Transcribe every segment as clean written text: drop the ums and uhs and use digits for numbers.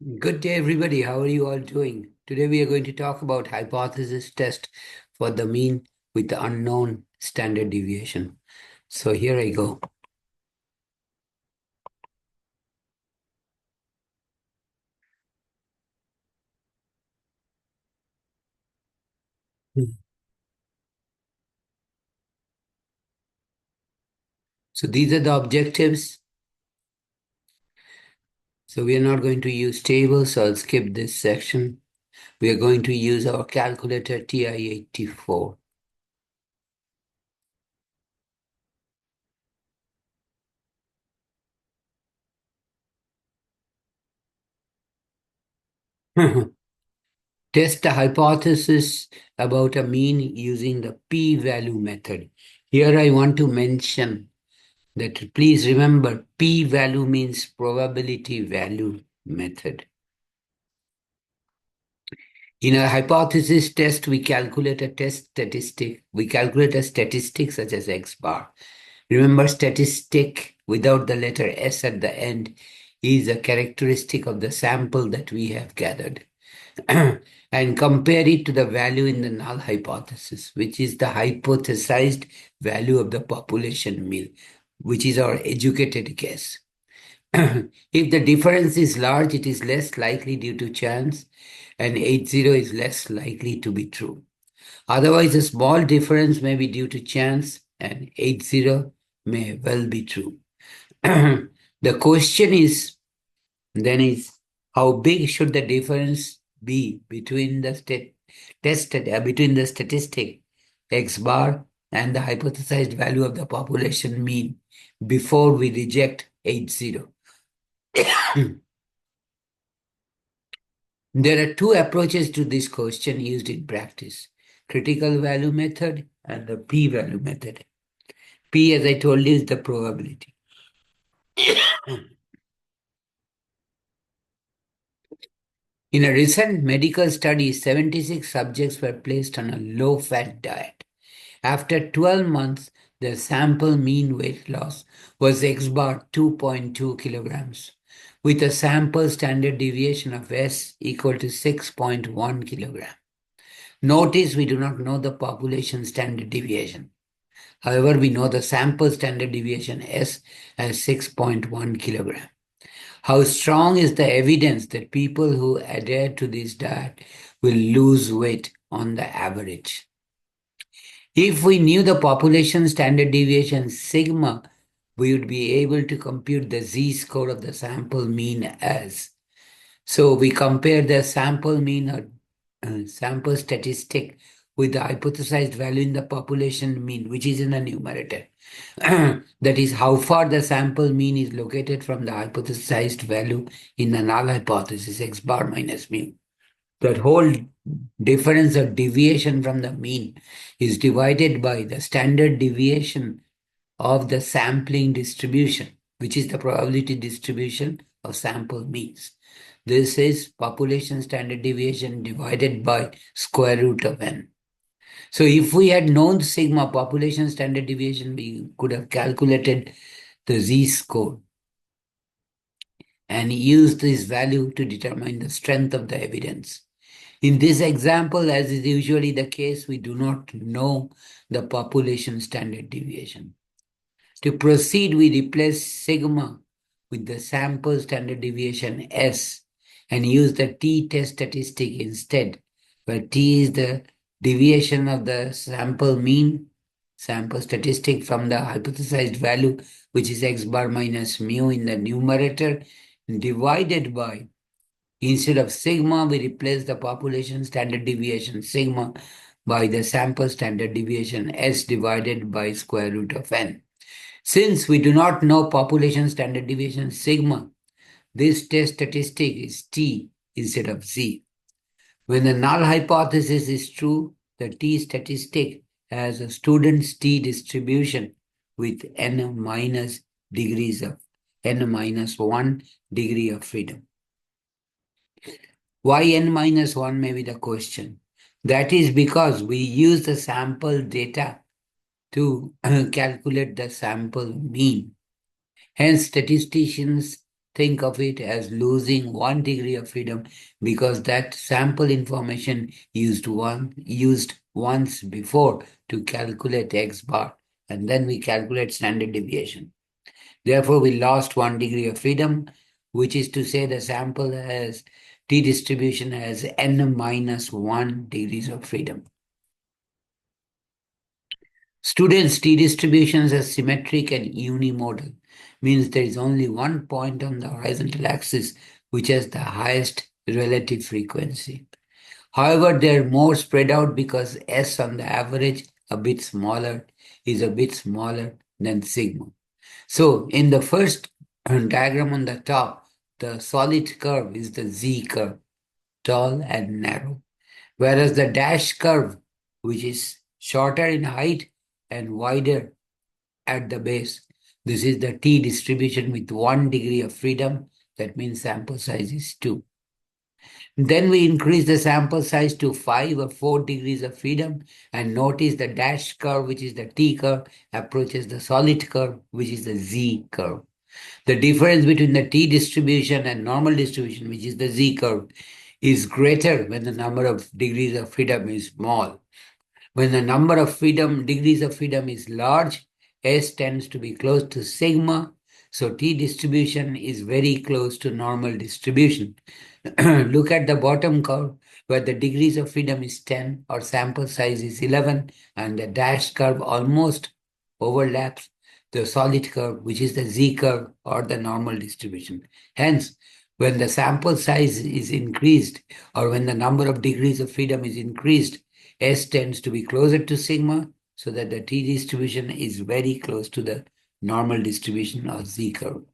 Good day, everybody. How are you all doing? Today, we are going to talk about hypothesis test for the mean with the unknown standard deviation. So here I go. So these are the objectives. So we are not going to use tables, so I'll skip this section. We are going to use our calculator TI-84. Test the hypothesis about a mean using the p-value method. Here I want to mention that please remember p-value means probability value method. In a hypothesis test, we calculate a test statistic. We calculate a statistic such as X bar. Remember, statistic without the letter S at the end is a characteristic of the sample that we have gathered. And compare it to the value in the null hypothesis, which is the hypothesized value of the population mean, which is our educated guess. If the difference is large, it is less likely due to chance, and 80 is less likely to be true. Otherwise, a small difference may be due to chance, and 80 may well be true. The question is is how big should the difference be between the between the statistic X bar and the hypothesized value of the population mean before we reject 80? There are two approaches to this question used in practice: critical value method and the p-value method. P, as I told you, is the probability. In a recent medical study, 76 subjects were placed on a low-fat diet. After 12 months, their sample mean weight loss was X bar 2.2 kilograms, with a sample standard deviation of S equal to 6.1 kilogram. Notice we do not know the population standard deviation. However, we know the sample standard deviation S as 6.1 kilogram. How strong is the evidence that people who adhere to this diet will lose weight on the average? If we knew the population standard deviation sigma, we would be able to compute the z-score of the sample mean as. So we compare the sample mean or sample statistic with the hypothesized value in the population mean, which is in the numerator. That is how far the sample mean is located from the hypothesized value in the null hypothesis, X bar minus mu. That whole difference or deviation from the mean is divided by the standard deviation of the sampling distribution, which is the probability distribution of sample means. This is population standard deviation divided by square root of n. So if we had known sigma population standard deviation, we could have calculated the z-score and used this value to determine the strength of the evidence. In this example, as is usually the case, we do not know the population standard deviation. To proceed, we replace sigma with the sample standard deviation S and use the t-test statistic instead, where t is the deviation of the sample mean, sample statistic from the hypothesized value, which is X bar minus mu in the numerator, divided by, instead of sigma, we replace the population standard deviation sigma by the sample standard deviation S divided by square root of n. Since we do not know population standard deviation sigma, this test statistic is t instead of z. When the null hypothesis is true, the t statistic has a student's t distribution with n minus degrees of n minus 1 degree of freedom. Why n minus 1 may be the question. That is because we use the sample data to calculate the sample mean. Hence, statisticians think of it as losing 1 degree of freedom because that sample information used once before to calculate x bar, and then we calculate standard deviation. Therefore, we lost 1 degree of freedom, which is to say the sample has t distribution has n minus 1 degrees of freedom. Students' t distributions are symmetric and unimodal, means there is only one point on the horizontal axis which has the highest relative frequency. However, they are more spread out because S on the average is a bit smaller than sigma. So in the first diagram on the top, the solid curve is the Z curve, tall and narrow, whereas the dash curve, which is shorter in height and wider at the base, this is the T distribution with 1 degree of freedom. That means sample size is 2. Then we increase the sample size to 5 or 4 degrees of freedom, and notice the dash curve, which is the T curve, approaches the solid curve, which is the Z curve. The difference between the T distribution and normal distribution, which is the Z curve, is greater when the number of degrees of freedom is small. When the number of degrees of freedom is large, S tends to be close to sigma, so T distribution is very close to normal distribution. Look at the bottom curve where the degrees of freedom is 10 or sample size is 11 and the dash curve almost overlaps the solid curve, which is the Z curve or the normal distribution. Hence, when the sample size is increased or when the number of degrees of freedom is increased, S tends to be closer to sigma so that the T distribution is very close to the normal distribution or Z curve.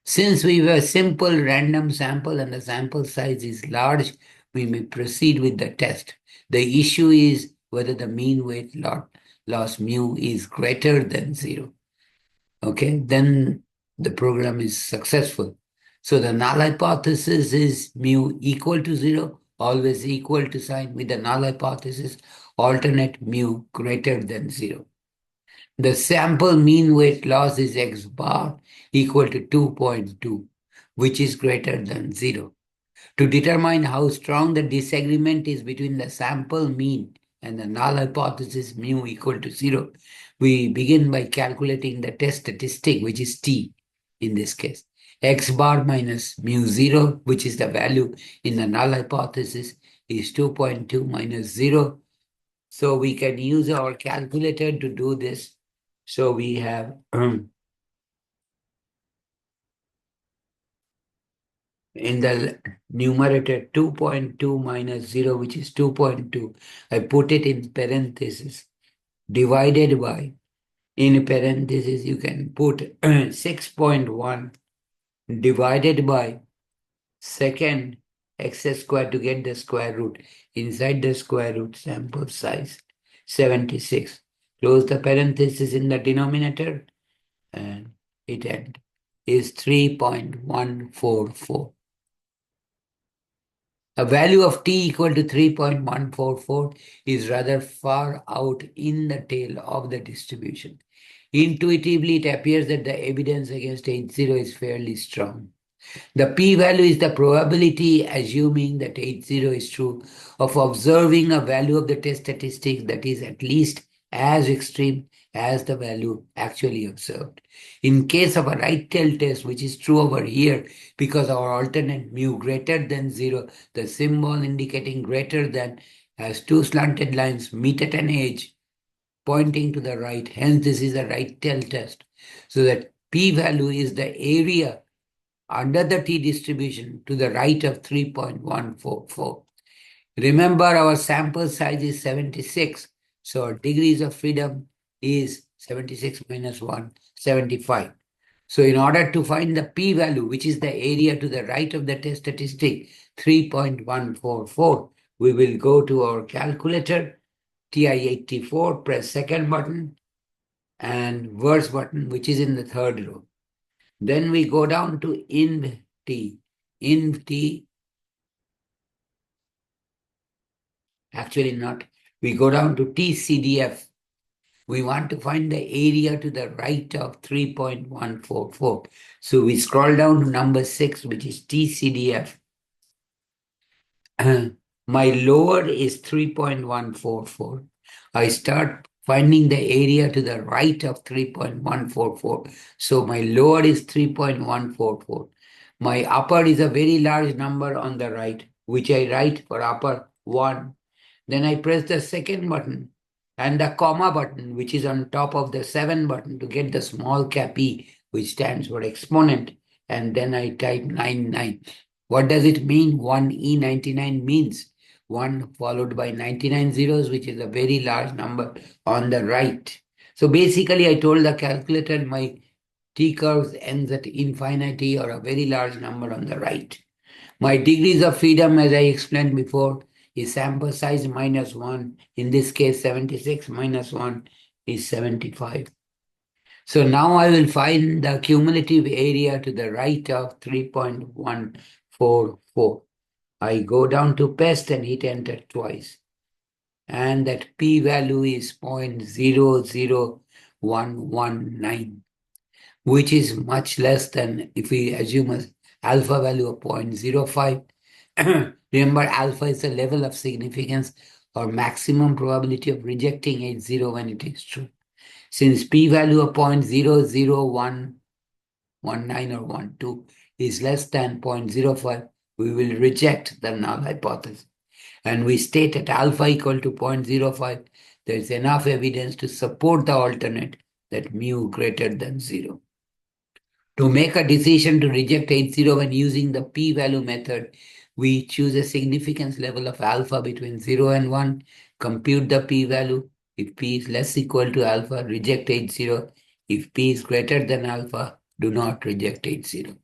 Since we have a simple random sample and the sample size is large, we may proceed with the test. The issue is whether the mean weight loss mu is greater than 0. Okay, then the program is successful. So the null hypothesis is mu equal to 0, always equal to sign. With the null hypothesis, alternate mu greater than 0. The sample mean weight loss is x bar equal to 2.2, which is greater than 0. To determine how strong the disagreement is between the sample mean and the null hypothesis mu equal to 0, we begin by calculating the test statistic, which is t in this case. X bar minus mu 0, which is the value in the null hypothesis, is 2.2 minus 0. So we can use our calculator to do this. So we have in the numerator 2.2 minus 0, which is 2.2. I put it in parentheses, divided by, in parentheses, you can put 6.1 divided by second x squared to get the square root. Inside the square root, sample size 76. Close the parenthesis in the denominator, and it is 3.144. A value of t equal to 3.144 is rather far out in the tail of the distribution. Intuitively, it appears that the evidence against H0 is fairly strong. The p-value is the probability, assuming that H0 is true, of observing a value of the test statistics that is at least as extreme as the value actually observed. In case of a right tail test, which is true over here, because our alternate mu greater than 0, the symbol indicating greater than has two slanted lines meet at an edge pointing to the right. Hence, this is a right tail test. So that p-value is the area under the t distribution to the right of 3.144. Remember, our sample size is 76, so our degrees of freedom is 76 minus 1, 75. So in order to find the p-value, which is the area to the right of the test statistic, 3.144, we will go to our calculator, TI-84, press second button, and verse button, which is in the third row. Then we go down to inv t. Inv t, actually not. We go down to TCDF. We want to find the area to the right of 3.144. So we scroll down to number 6, which is TCDF. My lower is 3.144. I start finding the area to the right of 3.144. So my lower is 3.144. My upper is a very large number on the right, which I write for upper 1. Then I press the second button and the comma button, which is on top of the 7 button, to get the small cap E, which stands for exponent. And then I type 99. What does it mean? 1E99 means 1 followed by 99 zeros, which is a very large number on the right. So basically, I told the calculator my T curves ends at infinity or a very large number on the right. My degrees of freedom, as I explained before, is sample size minus 1. In this case, 76 minus 1 is 75. So now I will find the cumulative area to the right of 3.144. I go down to PEST and hit enter twice. And that p-value is 0.00119, which is much less than if we assume an alpha value of 0.05. Remember, alpha is the level of significance or maximum probability of rejecting H0 when it is true. Since p-value of 0.00119 or 12 is less than 0.05, we will reject the null hypothesis. And we state at alpha equal to 0.05, there is enough evidence to support the alternate that mu greater than 0. To make a decision to reject H0 when using the p-value method, we choose a significance level of alpha between 0 and 1, compute the p-value. If p is less equal to alpha, reject H0. If p is greater than alpha, do not reject H0.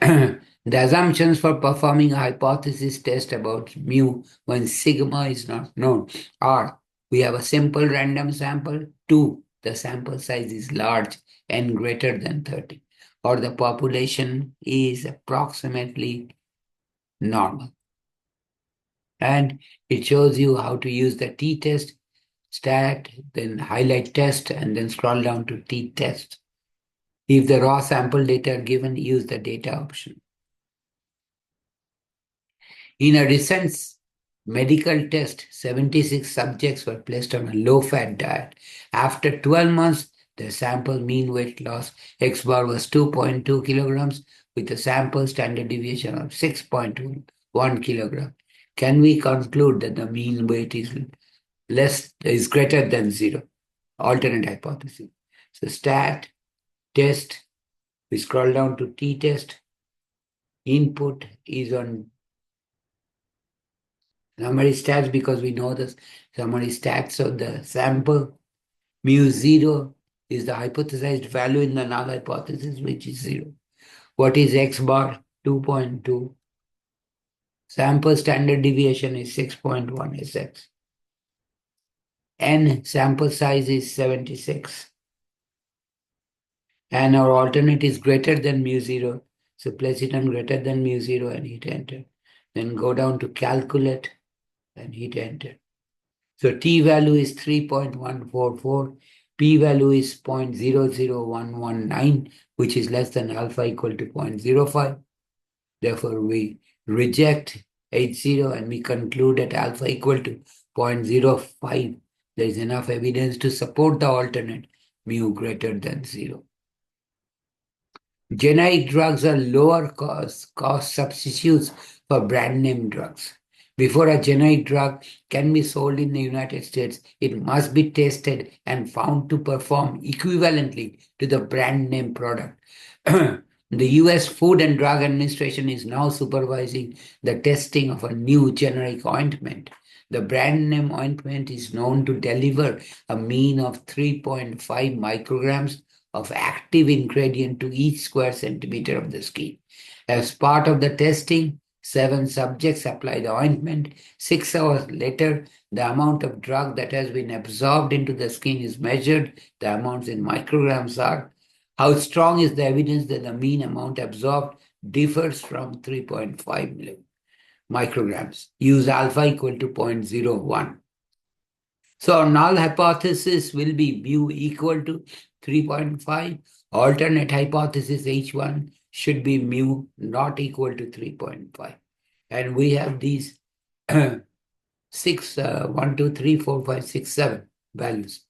The assumptions for performing a hypothesis test about mu when sigma is not known are: we have a simple random sample; 2, the sample size is large and greater than 30, or the population is approximately normal. And it shows you how to use the t-test, stat, then highlight test, and then scroll down to t-test. If the raw sample data are given, use the data option. In a recent medical test, 76 subjects were placed on a low-fat diet. After 12 months, the sample mean weight loss X bar was 2.2 kilograms with a sample standard deviation of 6.1 kilogram. Can we conclude that the mean weight is greater than 0? Alternate hypothesis. So stat, test, we scroll down to t-test. Input is on summary stats because we know the summary stats of the sample. Mu0 is the hypothesized value in the null hypothesis, which is 0. What is X bar? 2.2. Sample standard deviation is 6.1 SX. N sample size is 76. And our alternate is greater than mu0. So place it on greater than mu0 and hit enter. Then go down to calculate and hit enter. So t value is 3.144, p value is 0.00119, which is less than alpha equal to 0.05. Therefore, we reject H0 and we conclude at alpha equal to 0.05. There is enough evidence to support the alternate mu greater than 0. Generic drugs are lower cost substitutes for brand name drugs. Before a generic drug can be sold in the United States, it must be tested and found to perform equivalently to the brand name product. The US Food and Drug Administration is now supervising the testing of a new generic ointment. The brand name ointment is known to deliver a mean of 3.5 micrograms of active ingredient to each square centimeter of the skin. As part of the testing, 7 subjects applied the ointment. 6 hours later, the amount of drug that has been absorbed into the skin is measured. The amounts in micrograms are. How strong is the evidence that the mean amount absorbed differs from 3.5 micrograms? Use alpha equal to 0.01. So our null hypothesis will be mu equal to 3.5. Alternate hypothesis H1 should be mu not equal to 3.5. And we have these six, 1, 2, 3, 4, 5, 6, 7 values.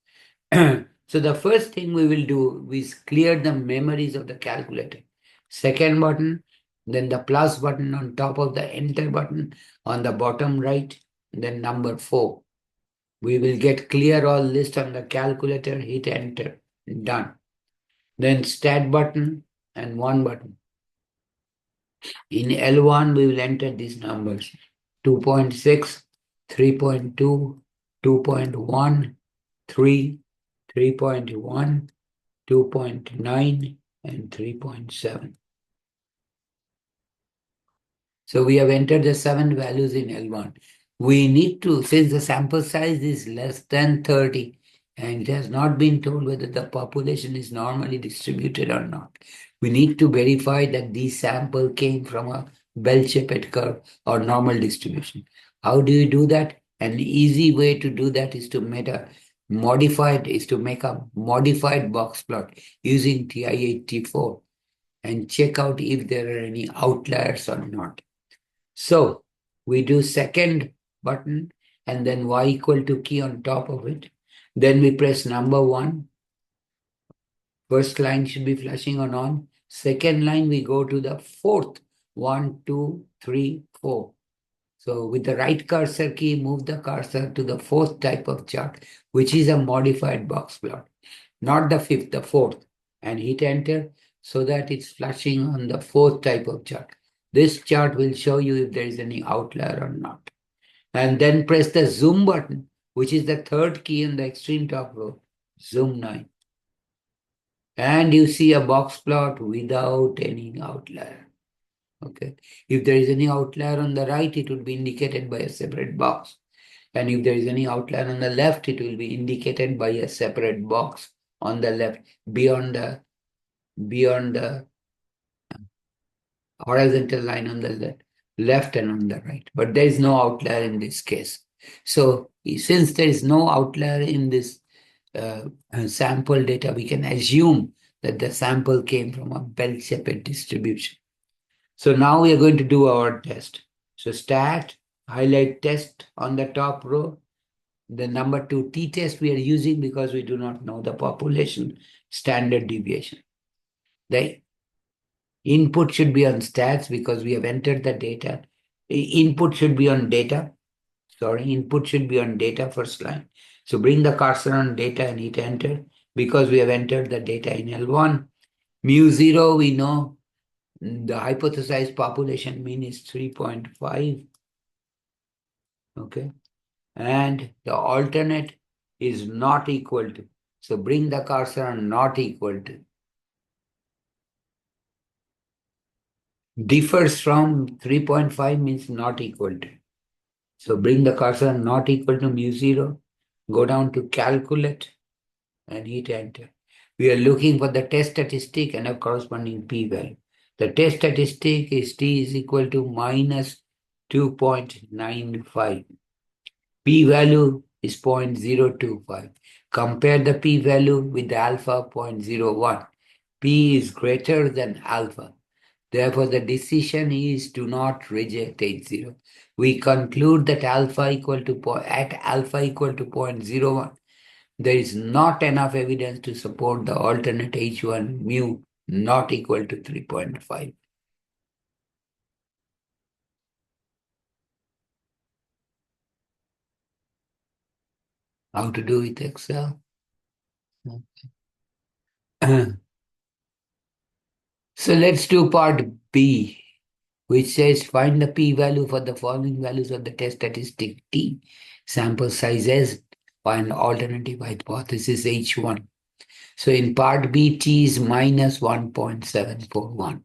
So the first thing we will do is clear the memories of the calculator. Second button, then the plus button on top of the enter button on the bottom right, then number 4. We will get clear all list on the calculator, hit enter, done. Then stat button and one button. In L1, we will enter these numbers 2.6, 3.2, 2.1, 3, 3.1, 2.9, and 3.7. So we have entered the 7 values in L1. We need to, since the sample size is less than 30, and it has not been told whether the population is normally distributed or not, we need to verify that these sample came from a bell-shaped curve or normal distribution. How do you do that? An easy way to do that is to make a modified box plot using TI-84 and check out if there are any outliers or not. So we do second button and then y equal to key on top of it. Then we press number 1. First line should be flashing on. Second line, we go to the fourth. 1, 2, 3, 4. So with the right cursor key, move the cursor to the fourth type of chart, which is a modified box plot. Not the fifth, the fourth. And hit enter so that it's flashing on the fourth type of chart. This chart will show you if there is any outlier or not. And then press the zoom button, which is the third key in the extreme top row, zoom 9. And you see a box plot without any outlier. Okay. If there is any outlier on the right, it will be indicated by a separate box. And if there is any outlier on the left, it will be indicated by a separate box on the left, beyond the horizontal line on the left and on the right. But there is no outlier in this case. So since there is no outlier in this sample data, we can assume that the sample came from a bell-shaped distribution. So now we are going to do our test. So stat, highlight test on the top row. The number 2 t-test we are using because we do not know the population standard deviation. The input should be on stats because we have entered the data. Input should be on data. Input should be on data first line. So bring the cursor on data and hit enter because we have entered the data in L1. Mu 0, we know the hypothesized population mean is 3.5. Okay. And the alternate is not equal to. So bring the cursor on not equal to. Differs from 3.5 means not equal to. So bring the cursor not equal to mu 0. Go down to calculate and hit enter. We are looking for the test statistic and a corresponding p-value. The test statistic is t is equal to minus 2.95. P-value is 0.025. Compare the p-value with the alpha 0.01. P is greater than alpha. Therefore, the decision is do not reject H0. We conclude that alpha equal to 0.01. There is not enough evidence to support the alternate H1 mu not equal to 3.5. How to do with Excel? So let's do part B, which says find the p-value for the following values of the test statistic T, sample size S, find alternative hypothesis H1. So in part B, T is minus 1.741.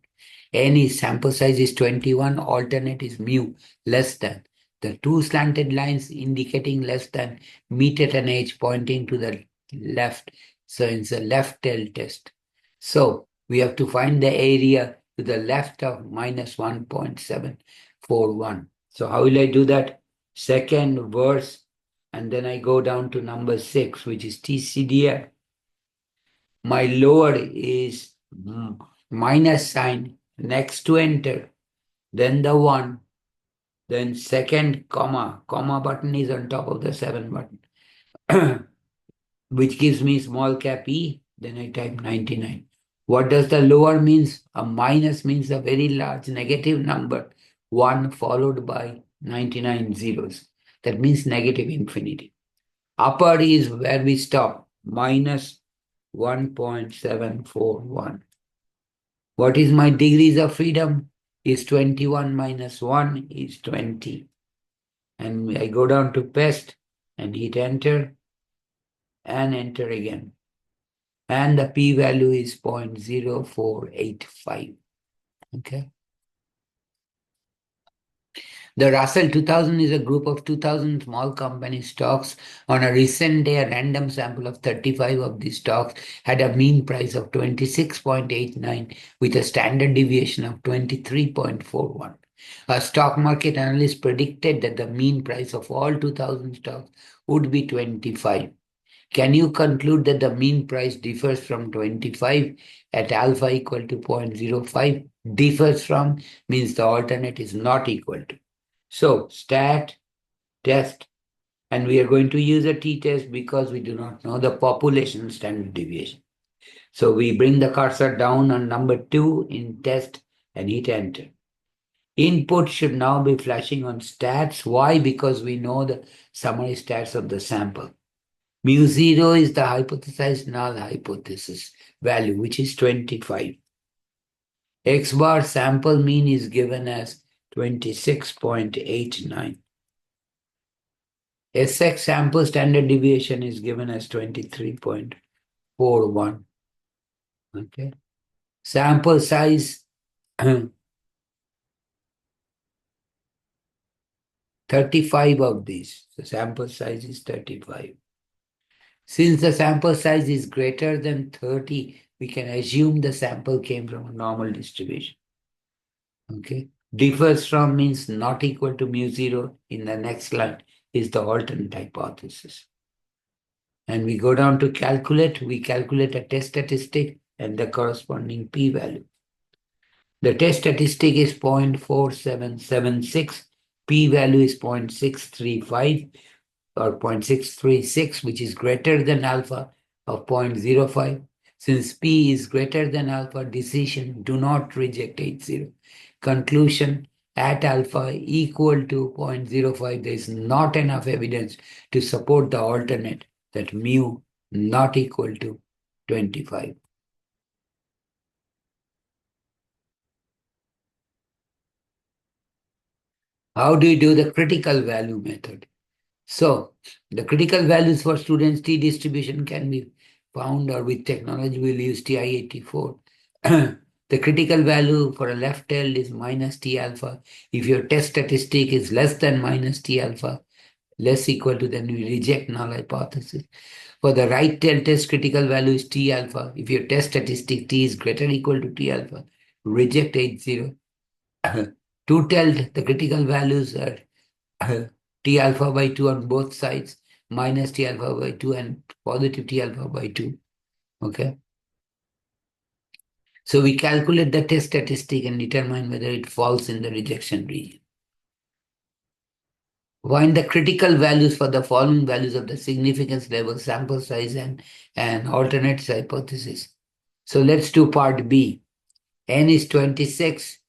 Any sample size is 21, alternate is mu, less than. The two slanted lines indicating less than meet at an edge pointing to the left. So it's a left tail test. So we have to find the area to the left of minus 1.741. So how will I do that? Second verse and then I go down to number 6, which is TCDF. My lower is minus sign next to enter, then the 1, then second comma button is on top of the 7 button, which gives me small cap E, then I type 99. What does the lower means? A minus means a very large negative number, 1 followed by 99 zeros. That means negative infinity. Upper is where we stop, minus 1.741. What is my degrees of freedom? Is 21 minus 1 is 20. And I go down to paste and hit enter and enter again. And the p-value is 0.0485. Okay. The Russell 2000 is a group of 2000 small company stocks. On a recent day, a random sample of 35 of these stocks had a mean price of 26.89 with a standard deviation of 23.41. A stock market analyst predicted that the mean price of all 2000 stocks would be 25. Can you conclude that the mean price differs from 25 at alpha equal to 0.05? Differs from means the alternate is not equal to. So stat, test, and we are going to use a t-test because we do not know the population standard deviation. So we bring the cursor down on number 2 in test and hit enter. Input should now be flashing on stats. Why? Because we know the summary stats of the sample. Mu0 is the hypothesized null hypothesis value, which is 25. X bar sample mean is given as 26.89. SX sample standard deviation is given as 23.41. Okay. Sample size 35 of these. The sample size is 35. Since the sample size is greater than 30, we can assume the sample came from a normal distribution. Okay. Differs from means not equal to mu0 in the next line is the alternate hypothesis. And we go down to calculate. We calculate a test statistic and the corresponding p-value. The test statistic is 0.4776. P-value is 0.635 or 0.636, which is greater than alpha of 0.05. Since P is greater than alpha, decision do not reject H0. Conclusion, at alpha equal to 0.05, there is not enough evidence to support the alternate that mu not equal to 25. How do you do the critical value method? So the critical values for students' T distribution can be found, or with technology we'll use TI-84. The critical value for a left tail is minus T alpha. If your test statistic is less than minus T alpha, less equal to, then we reject null hypothesis. For the right tail test, critical value is T alpha. If your test statistic T is greater or equal to T alpha, reject H0. Two-tailed, the critical values are T alpha by 2 on both sides, minus T alpha by 2 and positive T alpha by 2. Okay. So we calculate the test statistic and determine whether it falls in the rejection region. Find the critical values for the following values of the significance level, sample size, and alternate hypothesis. So let's do part B. N is 26.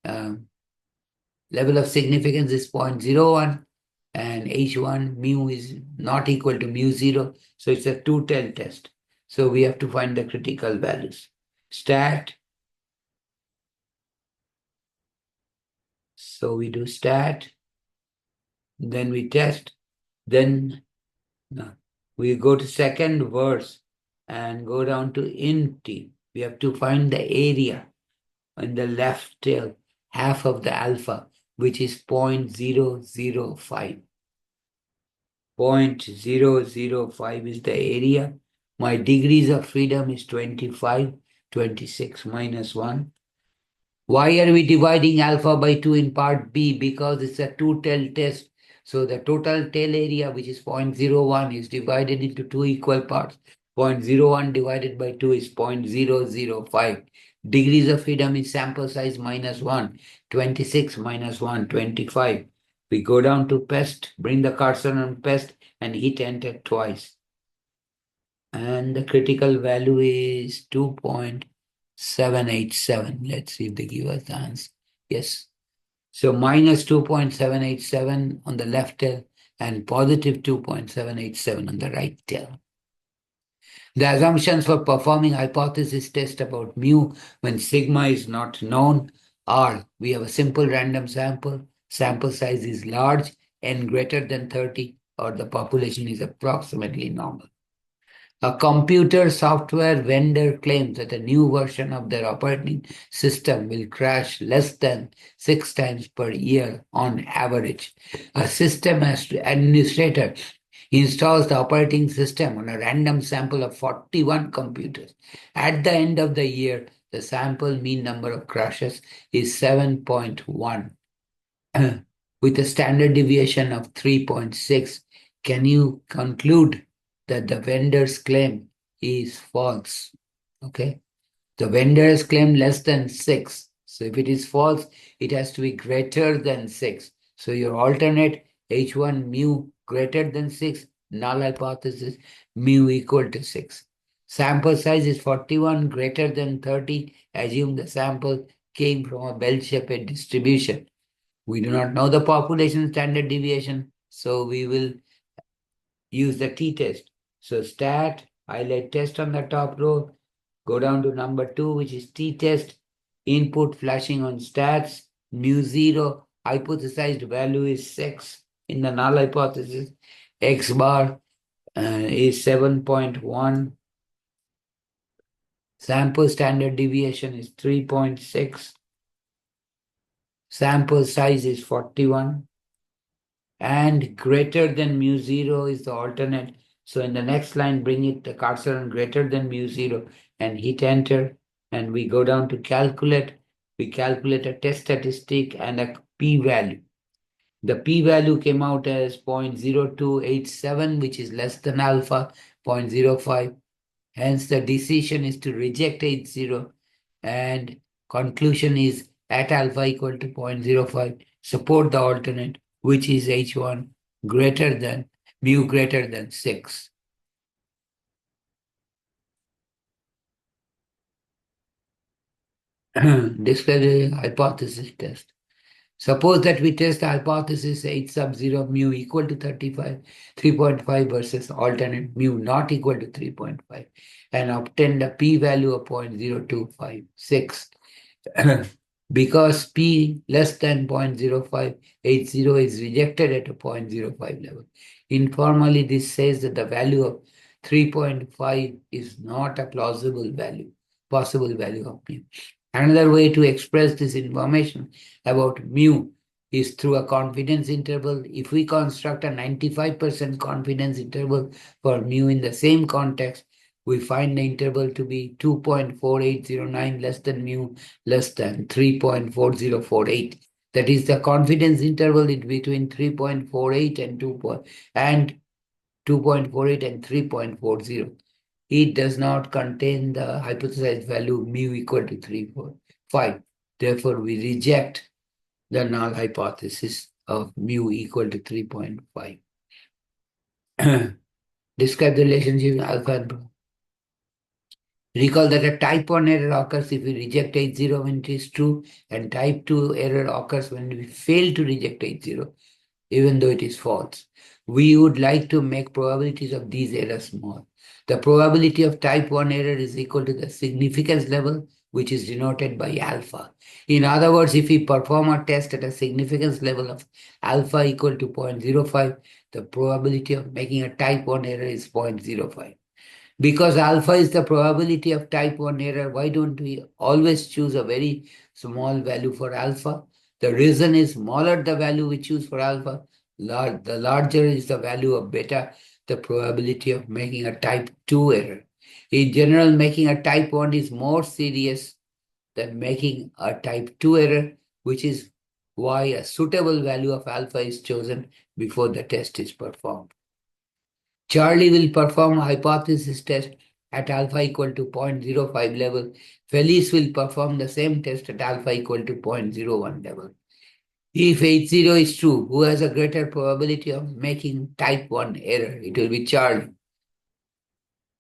Level of significance is 0.01. And H1 mu is not equal to mu0. So it's a two-tailed test. So we have to find the critical values. Stat. So we do stat. Then we test. Then we go to second verse and go down to int t. We have to find the area in the left tail, half of the alpha, which is 0.005. 0.005 is the area. My degrees of freedom is 25, 26 minus 1. Why are we dividing alpha by 2 in part B? Because it's a two-tailed test. So the total tail area, which is 0.01, is divided into two equal parts. 0.01 divided by 2 is 0.005. Degrees of freedom is sample size minus 1, 26 minus 1, 25. We go down to PEST, bring the cursor on PEST and hit enter twice. And the critical value is 2.787. Let's see if they give us the answer. Yes. So minus 2.787 on the left tail and positive 2.787 on the right tail. The assumptions for performing hypothesis test about mu when sigma is not known are: we have a simple random sample size is large, n greater than 30, or the population is approximately normal. A computer software vendor claims that a new version of their operating system will crash less than 6 times per year on average. A system administrator installs the operating system on a random sample of 41 computers. At the end of the year, the sample mean number of crashes is 7.1 with a standard deviation of 3.6. Can you conclude that the vendor's claim is false? Okay. The vendor has claimed less than 6. So if it is false, it has to be greater than 6. So your alternate H1 mu greater than 6, null hypothesis, mu equal to 6. Sample size is 41 greater than 30. Assume the sample came from a bell-shaped distribution. We do not know the population standard deviation, so we will use the t-test. So stat, highlight test on the top row, go down to number 2, which is t-test, input flashing on stats, mu 0, hypothesized value is 6 in the null hypothesis, x bar is 7.1, sample standard deviation is 3.6, sample size is 41, and greater than mu 0 is the alternate. So in the next line, bring it the cursor on greater than mu 0 and hit enter. And we go down to calculate. We calculate a test statistic and a p-value. The p-value came out as 0.0287, which is less than alpha, 0.05. Hence, the decision is to reject H0, and conclusion is at alpha equal to 0.05, support the alternate, which is H1 greater than mu greater than 6. Describe the hypothesis test. Suppose that we test the hypothesis H sub 0 mu equal to 35, 3.5 versus alternate mu not equal to 3.5 and obtain the p-value of 0.0256. Because p less than 0.05, H0 is rejected at a 0.05 level. Informally, this says that the value of 3.5 is not a possible value of mu. Another way to express this information about mu is through a confidence interval. If we construct a 95% confidence interval for mu in the same context, we find the interval to be 2.4809 less than mu less than 3.4048. That is the confidence interval is between 3.48 and 2.48 and 3.40. It does not contain the hypothesized value mu equal to 3.5. Therefore, we reject the null hypothesis of mu equal to 3.5. Describe the relationship in alpha and beta. Recall that a type 1 error occurs if we reject H0 when it is true, and type 2 error occurs when we fail to reject H0, even though it is false. We would like to make probabilities of these errors small. The probability of type 1 error is equal to the significance level, which is denoted by alpha. In other words, if we perform a test at a significance level of alpha equal to 0.05, the probability of making a type 1 error is 0.05. Because alpha is the probability of type 1 error, why don't we always choose a very small value for alpha? The reason is smaller the value we choose for alpha, the larger is the value of beta, the probability of making a type 2 error. In general, making a type 1 is more serious than making a type 2 error, which is why a suitable value of alpha is chosen before the test is performed. Charlie will perform a hypothesis test at alpha equal to 0.05 level. Felice will perform the same test at alpha equal to 0.01 level. If H0 is true, who has a greater probability of making type 1 error? It will be Charlie.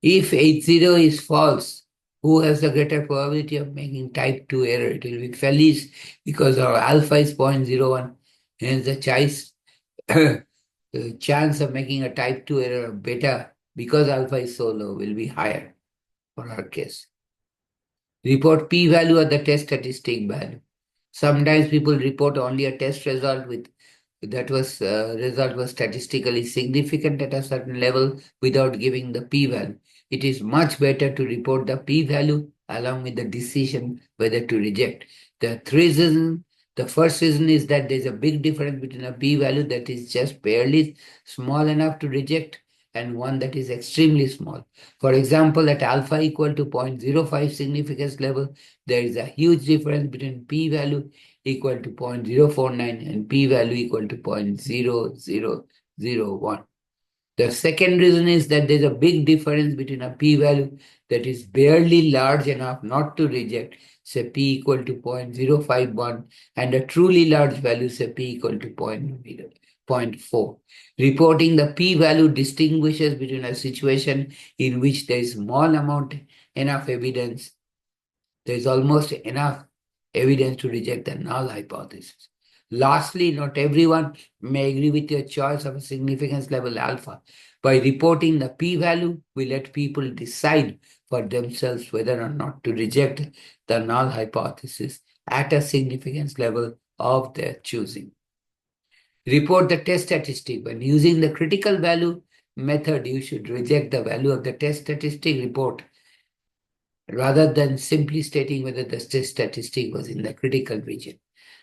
If H0 is false, who has the greater probability of making type 2 error? It will be Felice because our alpha is 0.01. Hence the the chance of making a type 2 error of beta because alpha is so low will be higher for our case. Report p-value or the test statistic value. Sometimes people report only a test result with result was statistically significant at a certain level without giving the p-value. It is much better to report the p-value along with the decision whether to reject. There are three reasons. The first reason is that there's a big difference between a p-value that is just barely small enough to reject and one that is extremely small. For example, at alpha equal to 0.05 significance level, there is a huge difference between p-value equal to 0.049 and p-value equal to 0.0001. The second reason is that there's a big difference between a p-value that is barely large enough not to reject, say p equal to 0.051, and a truly large value, say p equal to 0.4. Reporting the p-value distinguishes between a situation in which there is small amount enough evidence, there is almost enough evidence to reject the null hypothesis. Lastly, not everyone may agree with your choice of a significance level alpha. By reporting the p-value, we let people decide for themselves whether or not to reject the null hypothesis at a significance level of their choosing. Report the test statistic. When using the critical value method, you should reject the value of the test statistic report rather than simply stating whether the test statistic was in the critical region.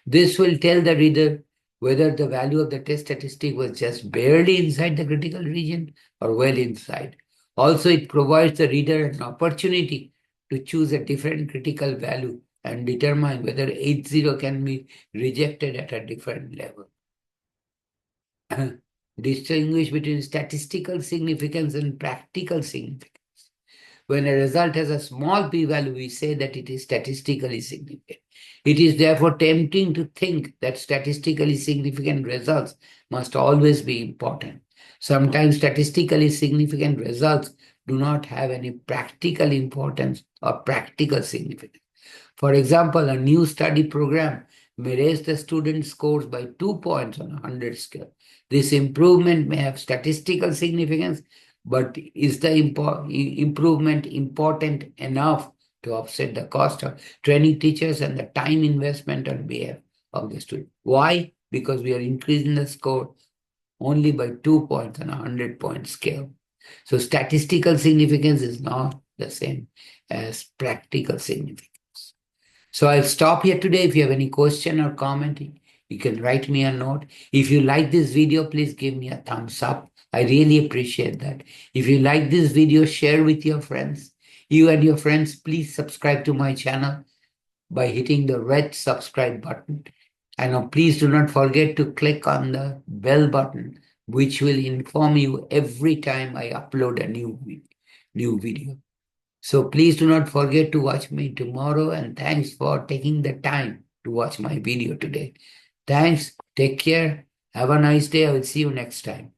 This will tell the reader whether the value of the test statistic was just barely inside the critical region or well inside. Also, it provides the reader an opportunity to choose a different critical value and determine whether H0 can be rejected at a different level. Distinguish between statistical significance and practical significance. When a result has a small p-value, we say that it is statistically significant. It is therefore tempting to think that statistically significant results must always be important. Sometimes statistically significant results do not have any practical importance or practical significance. For example, a new study program may raise the student scores by 2 points on a 100 scale. This improvement may have statistical significance, but is the improvement important enough to offset the cost of training teachers and the time investment on behalf of the student? Why? Because we are increasing the score only by 2 points on a 100-point scale. So statistical significance is not the same as practical significance. So I'll stop here today. If you have any question or comment, you can write me a note. If you like this video, please give me a thumbs up. I really appreciate that. If you like this video, share with your friends. You and your friends, please subscribe to my channel by hitting the red subscribe button. And please do not forget to click on the bell button, which will inform you every time I upload a new video. So please do not forget to watch me tomorrow, and thanks for taking the time to watch my video today. Thanks. Take care. Have a nice day. I will see you next time.